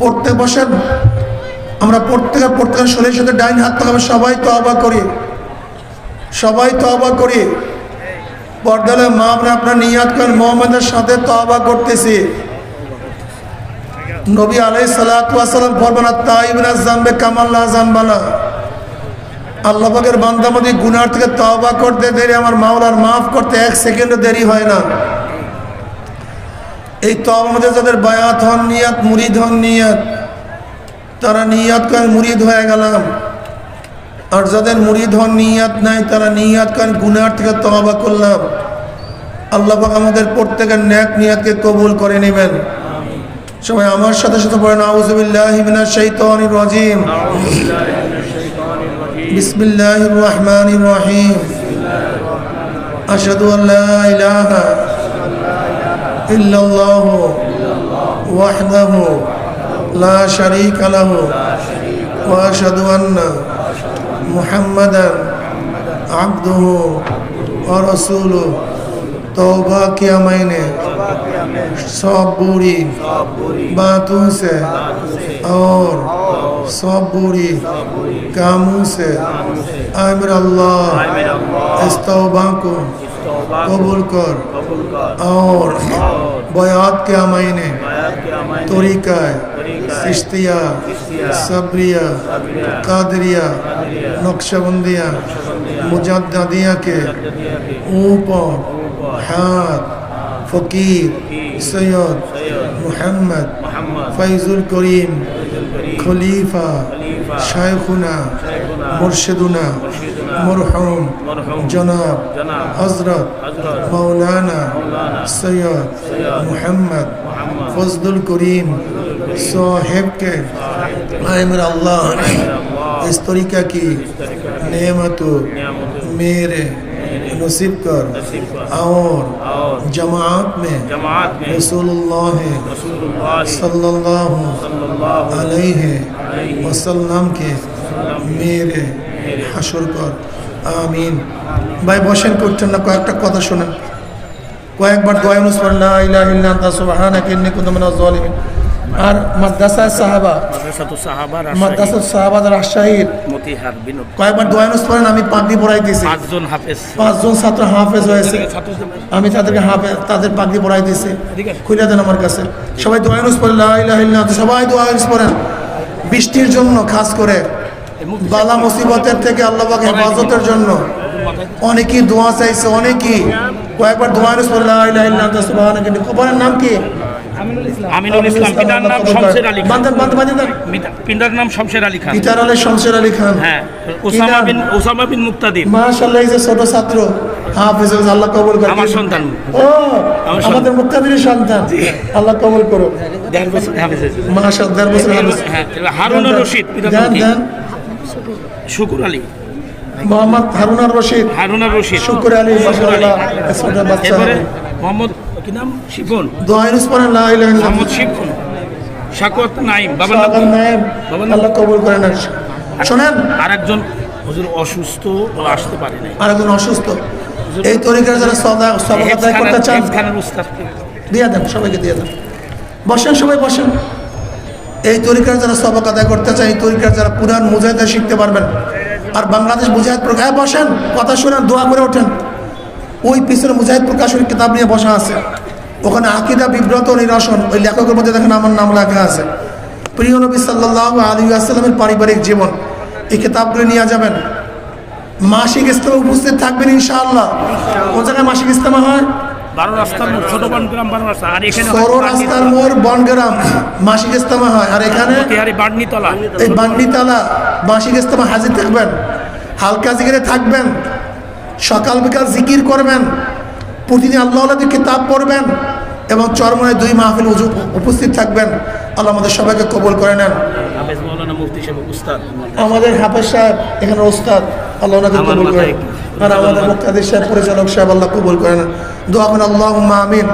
পড়তে বসেন। আমরা প্রত্যেকের শরীরের সাথে ডাইন হাত লাগাবো, সবাই তওবা করি, সবাই তওবা করি। পর্দালে মা আপনি আপনার নিয়াত করেন, মোহাম্মদের সাথে তওবা করতেছি। নবী আলাইহিস সালাতু ওয়াস সালাম ফরমান আত-তাইবুনা যামবে কামা লা যামবালা। আল্লাহ পাকের বান্দা যদি গুনাহ থেকে তওবা করতে দেরি, আমার মাওলার মাফ করতে 1 সেকেন্ডও দেরি হয় না। এই তওবার মধ্যে যাদের বায়াত হন নিয়াত, মুরিদ হন নিয়াত, তারা নিয়াত করেন মুরিদ হয়ে গেলাম। আর যাদের মুরিদ হন নিয়াত নাই, তারা নিয়াত করেন গুনাহ থেকে তওবা করলাম। আল্লাহ পাক আমাদের প্রত্যেকের নেক নিয়াতকে কবুল করে নেবেন। সবাই আমার সাথে সাথে পড়েন আউযু বিল্লাহি মিনাশ শাইতানির রাজিম, বিসমিল্লাহির রহমানির রহিম, আশহাদু আল্লা ইলাহা ইল্লাল্লাহু ওয়াহদাহু লা শারীকা লাহু ওয়া আশহাদু আন্না মুহাম্মাদান আবদুহু ওয়া রাসূলুহু। तौबा किया मैंने सब बुरी बातों से और सब बुरी कामों से। आए मेरा अल्लाह इस तौबा को कबूल कर और बयात किया मैंने तरीका चिश्तिया सबरिया कादरिया नक्शबंदिया मुजद्दिदिया के ऊपर हाथ फ़कीर सैयद मोहम्मद फैज़ुल करीम खलीफा शायखुना मुर्शिदुना मरहूम जनाब हज़रत मौलाना सैयद मोहम्मद फज़लुल करीम साहिब के आए मेरा अल्लाह इस तरीक़ा की नेमतों मेरे नसीब कर और जमात में रसूलुल्लाह सल्लल्लाहु अलैहि वसल्लम के मेरे हाशर कर। आमीन। भाई बसेन করছেন না, কয়েকটা কথা শুনেন, কয়েকবার দোয়া ইউনুস পড়েন লা ইলাহা ইল্লা আনতা সুবহানাকা ইন্নী কুনতু মিনাজ জালিমিন। আর মাদ্রাসা সাহাবা রাজশাহীর মতিহার বিনোদ কয়েকবার দোয়া ইউনুস পড়েন। আমি পাগড়ি পরাইতেছি, 5 জন ছাত্র হাফেজ হয়েছে, আমি তাদের পাগড়ি পরাইতেছি, খুলে দেন আমার কাছে। সবাই দোয়া ইউনুস পড়েন লা ইলাহা ইল্লা আনতা, সবাই দোয়া ইউনুস পড়েন। বৃষ্টির জন্য, খাস করে বালা মুসিবতের থেকে আল্লাহ পাক হেফাজতের জন্য অনেকেই দোয়া চাইছে, অনেকেই কয়েকবার দোয়া ইউনুস পড়েন লা ইলাহা ইল্লা আনতা সুবহানাকা। কবরের নাম কি? আমিনুল ইসলাম। পিতার নাম শমশের আলী খান। পিতার নাম শমশের আলী খান। পিতার নাম শমশের আলী খান। হ্যাঁ, ওসামা বিন মুক্তাদির। মাশাআল্লাহ, এই যে ছোট ছাত্র হাফেজ, আল্লাহ কবুল করুন। আমার সন্তান। ও আমাদের মুক্তাদিরের সন্তান, আল্লাহ কবুল করুন। 1.5 বছর হাফেজ হয়েছে। মাশাআল্লাহ, 1.5 বছর হাফেজ। হ্যাঁ, হারুন রশিদ। পিতার নাম শুকুর আলী। মোহাম্মদ হারুন রশিদ। শুকুর আলী। মাশাআল্লাহ, ছোট বাচ্চা। মোহাম্মদ কি নাম? শিফন। দোয়া ইউনুস পড়েন লা ইলাহা ইল্লাল্লাহ। মোহাম্মদ শিফন। শাকওয়াত নাইম। বাবার নাম আল্লাহ কবুল করেন। শুনেন, আরেকজন হুজুর অসুস্থ, আসতে পারে না। আরেকজন অসুস্থ। এই তরিকার যারা সদকা করতে চান, খানের উস্তাদ দিয়ে দেন, সবাইকে দিয়ে দেন। বসেন, সবাই বসেন। এই তরিকার যারা সদকা আদায় করতে চায়, এই তরিকার যারা কুরআন মুজাহিদা শিখতে পারবেন, আর বাংলাদেশ মুজাহিদ প্রকাশ, বসেন, কথা শুনেন, দোয়া করে ওঠেন। ওই পিছনে মুজাহিদ প্রকাশের কিতাব নিয়ে বসা আছে, ওখানে আকিদা বিব্রত নিরসন, ওই লেখকের মধ্যে দেখেন আমার নাম লেখা আছে। প্রিয় নবী সাল্লাল্লাহু আলাইহি ওয়াসাল্লামের পারিবারিক জীবন, এই কিতাবগুলো নিয়ে যাবেন। মাসিক ইজতেমা উপস্থিত থাকবেন ইনশাআল্লাহ। কোন জায়গায় মাসিক ইজতেমা হয়? 12 রাস্তার মোড়, ছোট বনগ্রাম 12 রাস্তা। আর এখানে 12 রাস্তার মোড় বনগ্রাম মাসিক ইজতেমা হয়। আর এখানে বান্নিতলা, এই বান্নিতলা মাসিক ইজতেমা হাজির থাকবেন, হালকা জিকিরে থাকবেন, সকাল বিকাল জিকির করবেন, প্রতিদিন আল্লাহর কিতাব পড়বেন এবং চরমনায় 2 মাহফিল উপস্থিত থাকবেন। আল্লাহ আমাদের সবাইকে কবুল করে নেন। আমাদের হাফেজ সাহেব এখানে ওস্তাদ, আল্লাহ ওনাকে কবুল করেন। আর আমাদের মুক্তাদির সাহেব, পরিচালক সাহেব, আল্লাহ কবুল করে নেন। দোয়া করেন, আল্লাহুম্মা আমিন।